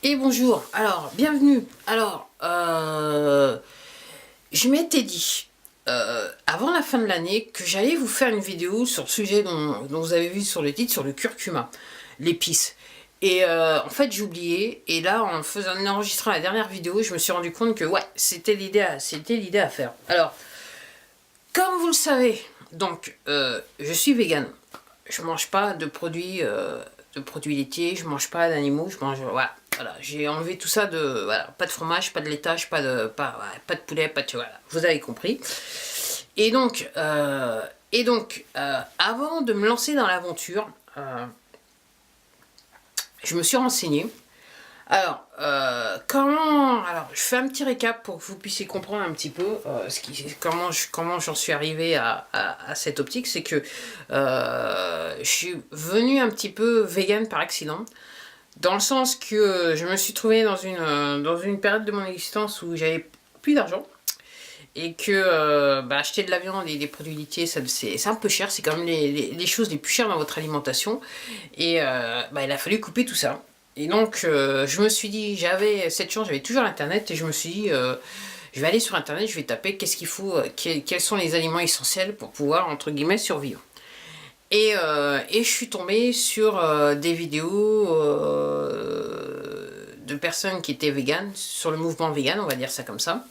Et bonjour, alors bienvenue. Je m'étais dit avant la fin de l'année que j'allais vous faire une vidéo sur le sujet dont vous avez vu sur le titre, sur le curcuma, l'épice. Et en fait j'ai oublié, et là en enregistrant la dernière vidéo, je me suis rendu compte que ouais, c'était l'idée à faire. Alors, comme vous le savez, donc je suis vegan. Je mange pas de produits laitiers, je mange pas d'animaux, je mange voilà. Voilà, j'ai enlevé tout ça de voilà, pas de fromage, pas de laitage, pas de poulet, pas de voilà, vous avez compris. Et donc avant de me lancer dans l'aventure, je me suis renseignée. Alors, alors, je fais un petit récap pour que vous puissiez comprendre un petit peu comment j'en suis arrivé à cette optique. C'est que je suis venu un petit peu vegan par accident, dans le sens que je me suis trouvé dans une période de mon existence où j'avais plus d'argent et que acheter de la viande et des produits laitiers, c'est un peu cher, c'est quand même les choses les plus chères dans votre alimentation. Et il a fallu couper tout ça. Et donc, je me suis dit, j'avais cette chance, j'avais toujours l'internet, et je me suis dit, je vais aller sur internet, je vais taper qu'est-ce qu'il faut, quels sont les aliments essentiels pour pouvoir, entre guillemets, survivre. Et je suis tombée sur des vidéos de personnes qui étaient véganes, sur le mouvement vegan, on va dire ça comme ça,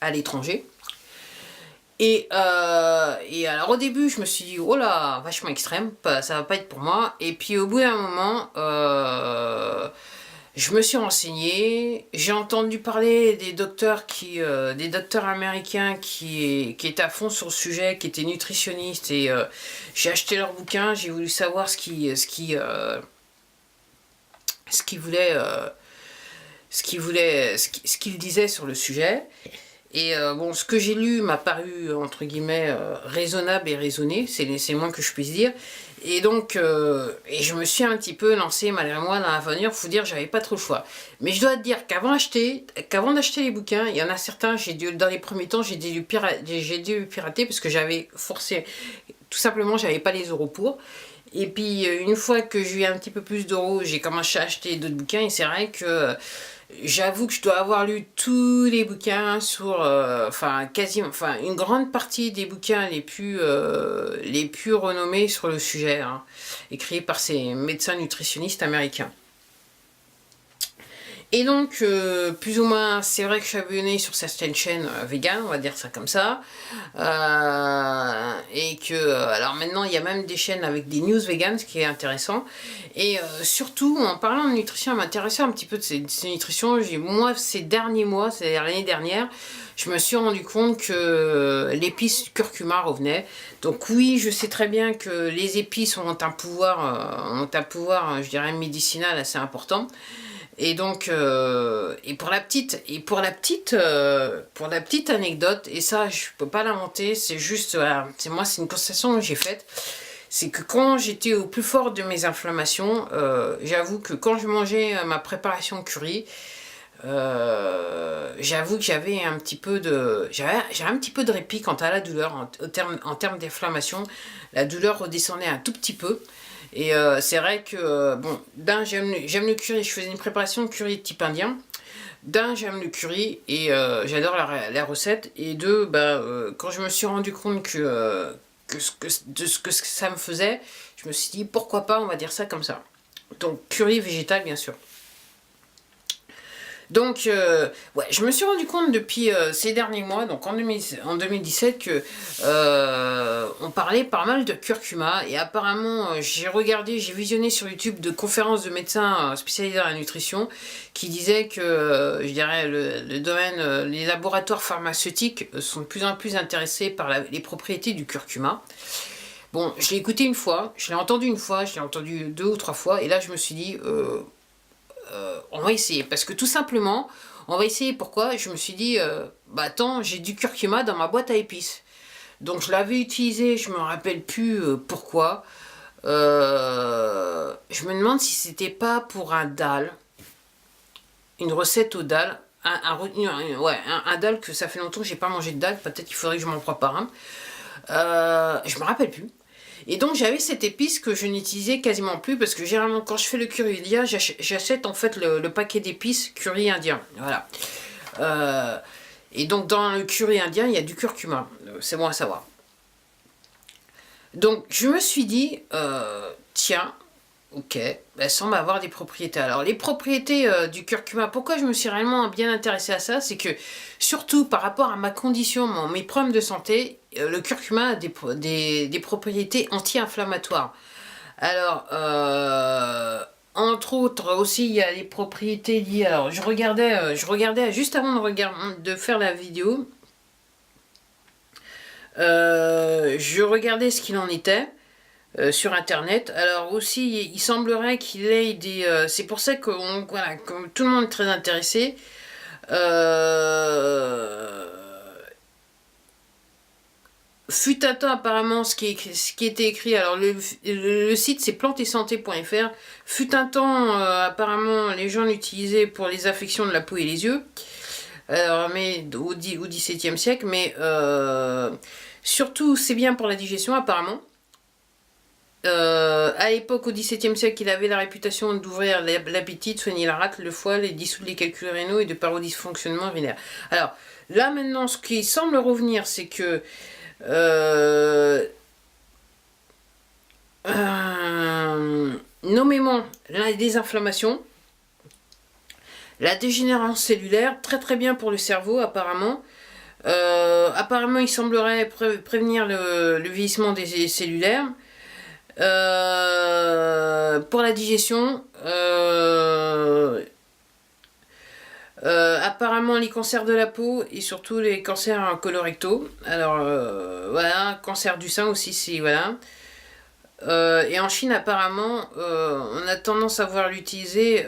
à l'étranger. Et alors au début je me suis dit oh là, vachement extrême, ça va pas être pour moi. Et puis au bout d'un moment, je me suis renseignée, j'ai entendu parler des docteurs des docteurs américains qui étaient à fond sur le sujet, qui étaient nutritionnistes, et j'ai acheté leurs bouquins, j'ai voulu savoir ce qu'ils disaient sur le sujet. Et bon, ce que j'ai lu m'a paru, entre guillemets, raisonnable et raisonné, c'est le moins que je puisse dire. Et donc, et je me suis un petit peu lancée, malgré moi, dans l'avenir. Faut dire, j'avais pas trop le choix. Mais je dois te dire qu'avant d'acheter les bouquins, il y en a certains, dans les premiers temps, j'ai dû pirater parce que j'avais forcé, tout simplement, j'avais pas les euros pour. Et puis, une fois que j'ai eu un petit peu plus d'euros, j'ai commencé à acheter d'autres bouquins, et c'est vrai que j'avoue que je dois avoir lu tous les bouquins sur, une grande partie des bouquins les plus renommés sur le sujet, hein, écrits par ces médecins nutritionnistes américains. Et donc, plus ou moins, c'est vrai que je suis abonné sur certaines chaînes vegan, on va dire ça comme ça. Et que, alors maintenant, il y a même des chaînes avec des news vegan, ce qui est intéressant. Et surtout, en parlant de nutrition, à m'intéresser un petit peu de ces nutritions, moi, ces derniers mois, c'est-à-dire l'année dernière, je me suis rendu compte que l'épice curcuma revenait. Donc oui, je sais très bien que les épices ont un pouvoir, je dirais, médicinal assez important. Et donc, pour la petite anecdote, et ça je peux pas l'inventer, c'est juste, voilà, c'est une constatation que j'ai faite, c'est que quand j'étais au plus fort de mes inflammations, j'avoue que quand je mangeais ma préparation curry, j'avoue que j'avais un petit peu de répit quant à la douleur, en termes d'inflammation. La douleur redescendait un tout petit peu. Et c'est vrai que, bon, d'un, j'aime le curry, je faisais une préparation de curry type indien. D'un, j'aime le curry, et j'adore la recette. Et deux, quand je me suis rendu compte de ce que ça me faisait, je me suis dit, pourquoi pas, on va dire ça comme ça. Donc, curry végétal, bien sûr. Donc, ouais, je me suis rendu compte depuis ces derniers mois, donc en 2017, que on parlait pas mal de curcuma, et apparemment, j'ai visionné sur YouTube de conférences de médecins spécialisés dans la nutrition qui disaient que, je dirais, le domaine, les laboratoires pharmaceutiques sont de plus en plus intéressés par les propriétés du curcuma. Bon, je l'ai écouté une fois, je l'ai entendu une fois, je l'ai entendu 2 ou 3 fois, et là je me suis dit, on va essayer, parce que tout simplement, on va essayer. Pourquoi? Je me suis dit, attends, j'ai du curcuma dans ma boîte à épices. Donc je l'avais utilisé, je me rappelle plus pourquoi. Je me demande si c'était pas pour un dal, une recette au dal, un dal, que ça fait longtemps que j'ai pas mangé de dal, peut-être qu'il faudrait que je m'en prépare un. Je me rappelle plus. Et donc j'avais cette épice que je n'utilisais quasiment plus parce que généralement quand je fais le curry indien, j'achète en fait le paquet d'épices curry indien. Voilà. Et donc dans le curry indien, il y a du curcuma. C'est bon à savoir. Donc je me suis dit, tiens, ok, ça semble avoir des propriétés. Alors les propriétés du curcuma, pourquoi je me suis réellement bien intéressée à ça, c'est que surtout par rapport à ma condition, mes problèmes de santé, le curcuma a des propriétés anti-inflammatoires. Alors, entre autres aussi, il y a les propriétés liées. Alors je regardais juste avant de faire la vidéo, je regardais ce qu'il en était. Sur internet. Alors aussi, il semblerait qu'il ait des... c'est pour ça que, voilà, que tout le monde est très intéressé. Fut un temps apparemment ce qui était écrit, alors le site c'est planteetsanté.fr. Fut un temps apparemment les gens l'utilisaient pour les affections de la peau et les yeux. Mais au XVIIe siècle, mais surtout c'est bien pour la digestion apparemment. À l'époque, au XVIIe siècle, il avait la réputation d'ouvrir l'appétit, de soigner la rate, le foie, de dissoudre les calculs rénaux et de parodie dysfonctionnement urinaire. Alors, là maintenant, ce qui semble revenir, c'est que nommément la désinflammation, la dégénérescence cellulaire, très très bien pour le cerveau apparemment. Apparemment, il semblerait prévenir le vieillissement des cellulaires. Pour la digestion, apparemment les cancers de la peau et surtout les cancers colorectaux. Alors voilà, cancer du sein aussi, c'est voilà. Et en Chine apparemment, on a tendance à voir l'utiliser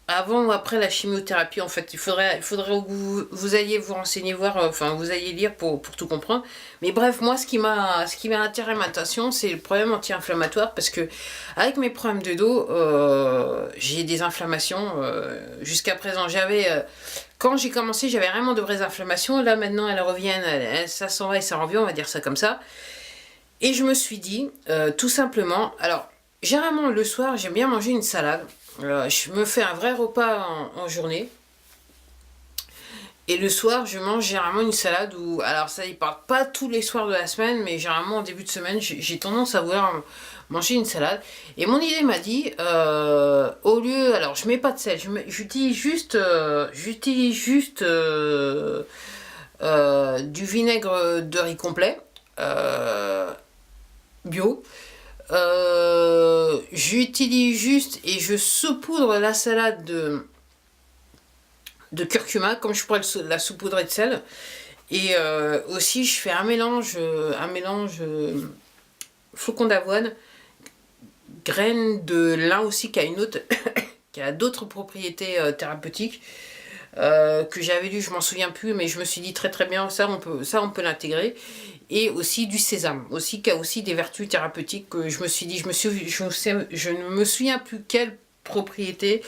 avant ou après la chimiothérapie. En fait, il faudrait que vous alliez vous renseigner, voir, enfin vous alliez lire pour tout comprendre. Mais bref, moi ce qui m'a attiré ma attention, c'est le problème anti-inflammatoire, parce que avec mes problèmes de dos, j'ai des inflammations. Jusqu'à présent, quand j'ai commencé, j'avais vraiment de vraies inflammations. Là maintenant, elles reviennent, ça s'en va et ça revient, on va dire ça comme ça. Et je me suis dit, tout simplement, alors généralement le soir, j'aime bien manger une salade. Je me fais un vrai repas en journée. Et le soir, je mange généralement une salade où... Alors ça, il part pas tous les soirs de la semaine, mais généralement en début de semaine, j'ai tendance à vouloir manger une salade. Et mon idée m'a dit, au lieu... Alors, je mets pas de sel, j'utilise juste... du vinaigre de riz complet. Bio. J'utilise juste et je saupoudre la salade de curcuma comme je pourrais la saupoudrer de sel. Et aussi je fais un mélange flocons d'avoine, graines de lin aussi qui a une autre qui a d'autres propriétés thérapeutiques que j'avais lu, je m'en souviens plus, mais je me suis dit très très bien, ça on peut l'intégrer. Et aussi du sésame, aussi qui a aussi des vertus thérapeutiques que je me suis dit, je ne me souviens plus quelle propriété,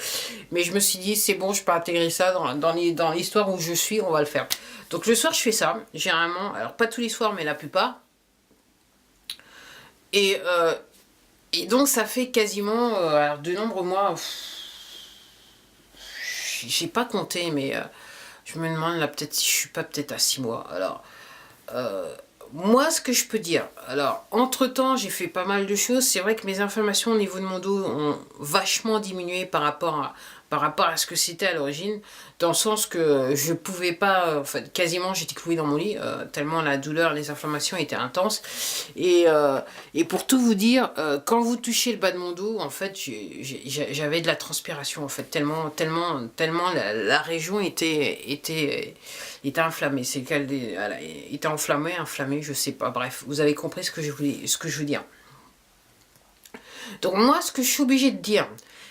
mais je me suis dit c'est bon, je peux intégrer ça dans l'histoire où je suis, on va le faire. Donc le soir je fais ça, généralement, alors pas tous les soirs mais la plupart. Et donc ça fait quasiment, alors de nombreux mois, j'ai pas compté, mais je me demande là peut-être si je suis pas peut-être à 6 mois. Alors moi, ce que je peux dire, alors, entre-temps, j'ai fait pas mal de choses. C'est vrai que mes inflammations au niveau de mon dos ont vachement diminué par rapport à ce que c'était à l'origine, dans le sens que je pouvais pas, en fait, quasiment j'étais clouée dans mon lit, tellement la douleur, les inflammations étaient intenses. Et pour tout vous dire, quand vous touchez le bas de mon dos, en fait, j'avais de la transpiration, en fait, tellement la région était inflammée. C'est qu'elle était enflammée, je sais pas. Bref, vous avez compris ce que je veux dire. Donc moi, ce que je suis obligée de dire,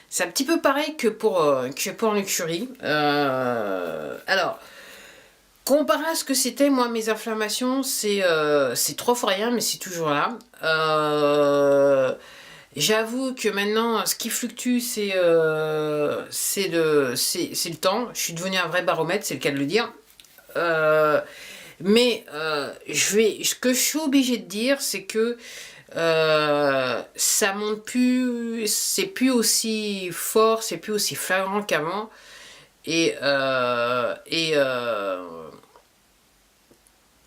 c'est un petit peu pareil que pour le curry. Alors, comparé à ce que c'était, moi, mes inflammations, c'est 3 fois rien, mais c'est toujours là. J'avoue que maintenant, ce qui fluctue, c'est le temps. Je suis devenue un vrai baromètre, c'est le cas de le dire. Mais ce que je suis obligée de dire, c'est que ça monte plus, c'est plus aussi fort, c'est plus aussi flagrant qu'avant.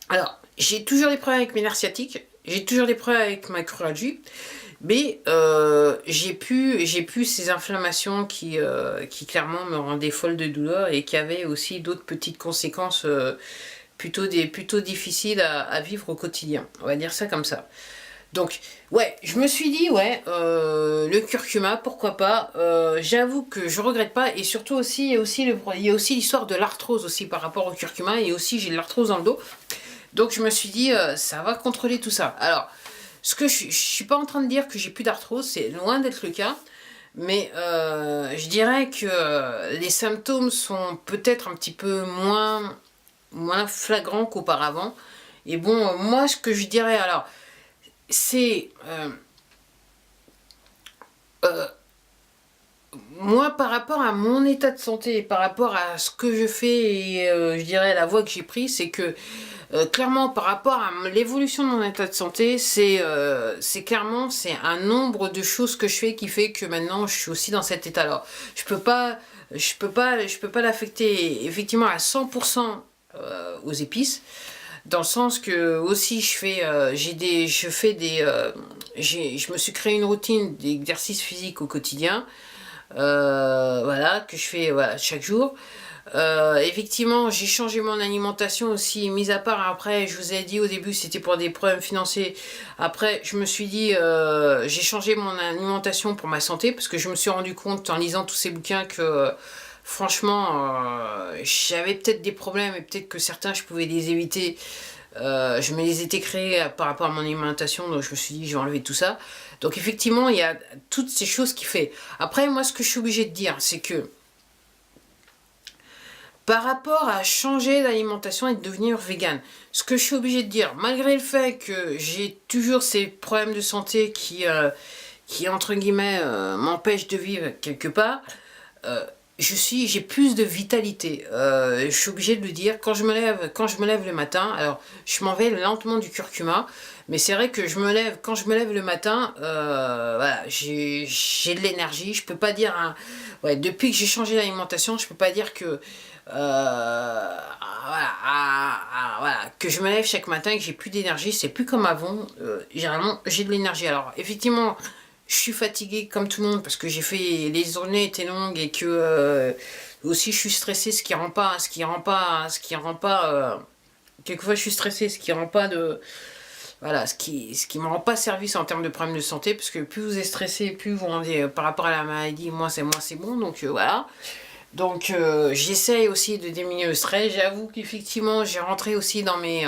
Alors, j'ai toujours des problèmes avec mes nerfs sciatiques, j'ai toujours des problèmes avec ma cruralgie, mais j'ai plus ces inflammations qui clairement me rendaient folle de douleur et qui avaient aussi d'autres petites conséquences plutôt difficiles à vivre au quotidien. On va dire ça comme ça. Donc, ouais, je me suis dit, ouais, le curcuma, pourquoi pas. J'avoue que je regrette pas. Et surtout aussi, il y a aussi l'histoire de l'arthrose aussi par rapport au curcuma. Et aussi, j'ai de l'arthrose dans le dos. Donc, je me suis dit, ça va contrôler tout ça. Alors, je suis pas en train de dire que j'ai plus d'arthrose, c'est loin d'être le cas. Mais je dirais que les symptômes sont peut-être un petit peu moins flagrants qu'auparavant. Et bon, moi, ce que je dirais, alors, c'est moi par rapport à mon état de santé, par rapport à ce que je fais et je dirais la voie que j'ai prise, c'est que clairement par rapport à l'évolution de mon état de santé, clairement c'est un nombre de choses que je fais qui fait que maintenant je suis aussi dans cet état-là. Je peux pas l'affecter effectivement à 100% aux épices. Dans le sens que aussi je me suis créé une routine d'exercice physique au quotidien, voilà, que je fais voilà, chaque jour. Effectivement, j'ai changé mon alimentation aussi, mis à part après, je vous ai dit au début c'était pour des problèmes financiers. Après, je me suis dit, j'ai changé mon alimentation pour ma santé parce que je me suis rendu compte en lisant tous ces bouquins que franchement, j'avais peut-être des problèmes et peut-être que certains je pouvais les éviter. Je me les étais créés par rapport à mon alimentation, donc je me suis dit je vais enlever tout ça. Donc effectivement, il y a toutes ces choses qui fait. Après, moi, ce que je suis obligée de dire, c'est que par rapport à changer d'alimentation et de devenir vegan, ce que je suis obligée de dire, malgré le fait que j'ai toujours ces problèmes de santé qui entre guillemets, m'empêchent de vivre quelque part, j'ai plus de vitalité. Je suis obligée de le dire. Quand je me lève le matin, alors je m'en vais lentement du curcuma, mais c'est vrai que quand je me lève le matin, voilà, j'ai de l'énergie. Je peux pas dire, ouais, depuis que j'ai changé d'alimentation, je peux pas dire que voilà, que je me lève chaque matin et que j'ai plus d'énergie. C'est plus comme avant. Généralement, j'ai de l'énergie. Alors effectivement, je suis fatiguée comme tout le monde parce que les journées étaient longues et que aussi je suis stressée, quelquefois je suis stressée, ce qui rend pas de, voilà, ce qui me rend pas service en termes de problèmes de santé parce que plus vous êtes stressé, plus vous rendez par rapport à la maladie, moi c'est bon, donc voilà. Donc j'essaye aussi de diminuer le stress. J'avoue qu'effectivement j'ai rentré aussi dans mes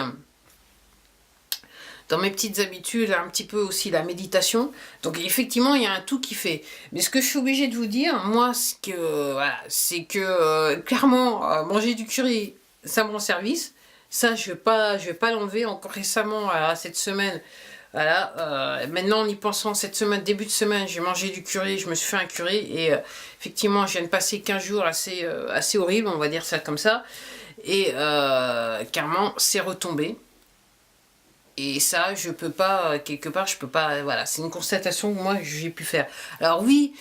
petites habitudes, un petit peu aussi la méditation. Donc effectivement, il y a un tout qui fait. Mais ce que je suis obligée de vous dire, moi, c'est que clairement, manger du curry, ça me rend service. Ça, je vais pas l'enlever. Encore récemment, cette semaine, voilà, maintenant en y pensant, cette semaine, début de semaine, j'ai mangé du curry, je me suis fait un curry et effectivement, je viens de passer 15 jours assez horribles, on va dire ça comme ça. Et carrément, c'est retombé. Et ça, je peux pas, quelque part, je peux pas, voilà, c'est une constatation que moi, j'ai pu faire. Alors oui,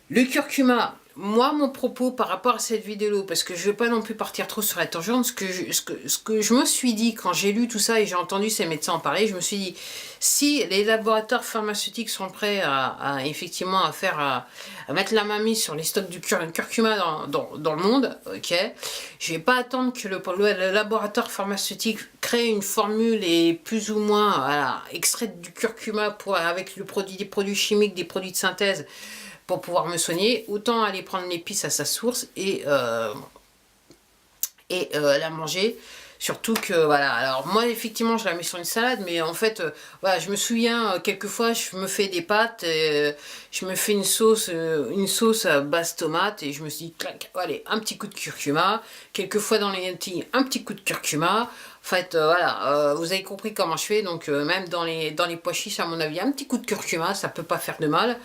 le curcuma, moi, mon propos par rapport à cette vidéo, parce que je veux pas non plus partir trop sur la tangente, ce que je me suis dit quand j'ai lu tout ça et j'ai entendu ces médecins en parler, je me suis dit, si les laboratoires pharmaceutiques sont prêts effectivement à mettre la main mise sur les stocks du curcuma dans le monde, ok, je vais pas attendre que le laboratoire pharmaceutique crée une formule et plus ou moins voilà, extraite du curcuma avec des produits chimiques, des produits de synthèse pour pouvoir me soigner, autant aller prendre l'épice à sa source et la manger. Surtout que, voilà, alors moi, effectivement, je la mets sur une salade, mais en fait, voilà, je me souviens, quelquefois, je me fais des pâtes, je me fais une sauce à base tomate, et je me suis dit, clac, allez, un petit coup de curcuma, quelquefois dans les lentilles, un petit coup de curcuma, En fait, voilà, vous avez compris comment je fais, donc même dans les pois chiches, à mon avis, un petit coup de curcuma, ça peut pas faire de mal.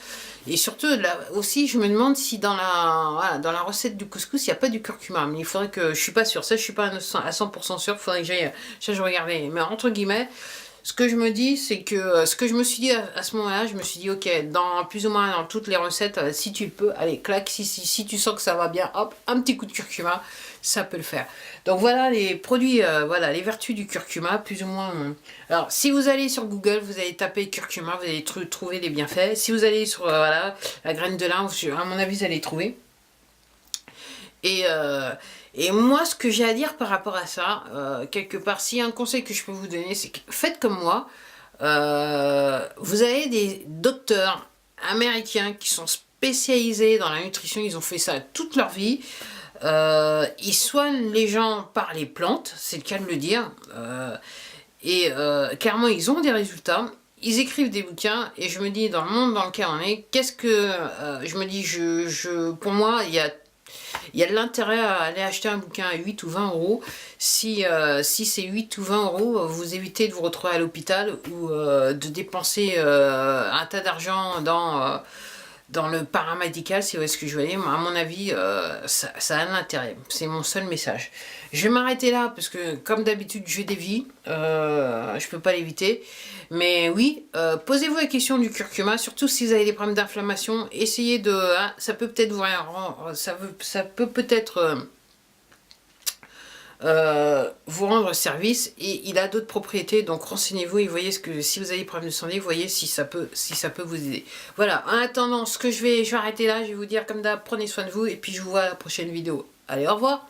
Et surtout, là aussi, je me demande si voilà, dans la recette du couscous, il n'y a pas du curcuma. Mais il faudrait que, je suis pas sûre, ça je suis pas à 100% sûre, il faudrait que j'aille regarder. Mais entre guillemets, ce que je me dis, c'est que, ce que je me suis dit à ce moment-là, je me suis dit, ok, dans plus ou moins dans toutes les recettes, si tu le peux, allez, claque, si tu sens que ça va bien, hop, un petit coup de curcuma, ça peut le faire. Donc voilà les produits, voilà, les vertus du curcuma, plus ou moins. Alors, si vous allez sur Google, vous allez taper curcuma, vous allez trouver les bienfaits. Si vous allez sur, voilà, la graine de lin, à mon avis, vous allez trouver. Et, et moi, ce que j'ai à dire par rapport à ça, quelque part, si un conseil que je peux vous donner, c'est que faites comme moi. Vous avez des docteurs américains qui sont spécialisés dans la nutrition, ils ont fait ça toute leur vie. Ils soignent les gens par les plantes, c'est le cas de le dire. Clairement, ils ont des résultats. Ils écrivent des bouquins et je me dis, dans le monde dans lequel on est, qu'est-ce que... je me dis, pour moi, il y a de l'intérêt à aller acheter un bouquin à 8 ou 20 euros. Si c'est 8 ou 20 euros, vous évitez de vous retrouver à l'hôpital ou de dépenser un tas d'argent dans le paramédical, si vous voyez ce que je veux dire. À mon avis, ça a un intérêt. C'est mon seul message. Je vais m'arrêter là, parce que comme d'habitude, je dévie. Je peux pas l'éviter. Mais oui, posez-vous la question du curcuma, surtout si vous avez des problèmes d'inflammation. Essayez de... Hein, ça peut peut-être ça peut peut-être... vous rendre service, et il a d'autres propriétés, donc renseignez-vous et voyez si vous avez des problèmes de santé, voyez si ça peut vous aider. Voilà, en attendant, je vais arrêter là, je vais vous dire comme d'hab, prenez soin de vous et puis je vous vois à la prochaine vidéo. Allez, au revoir.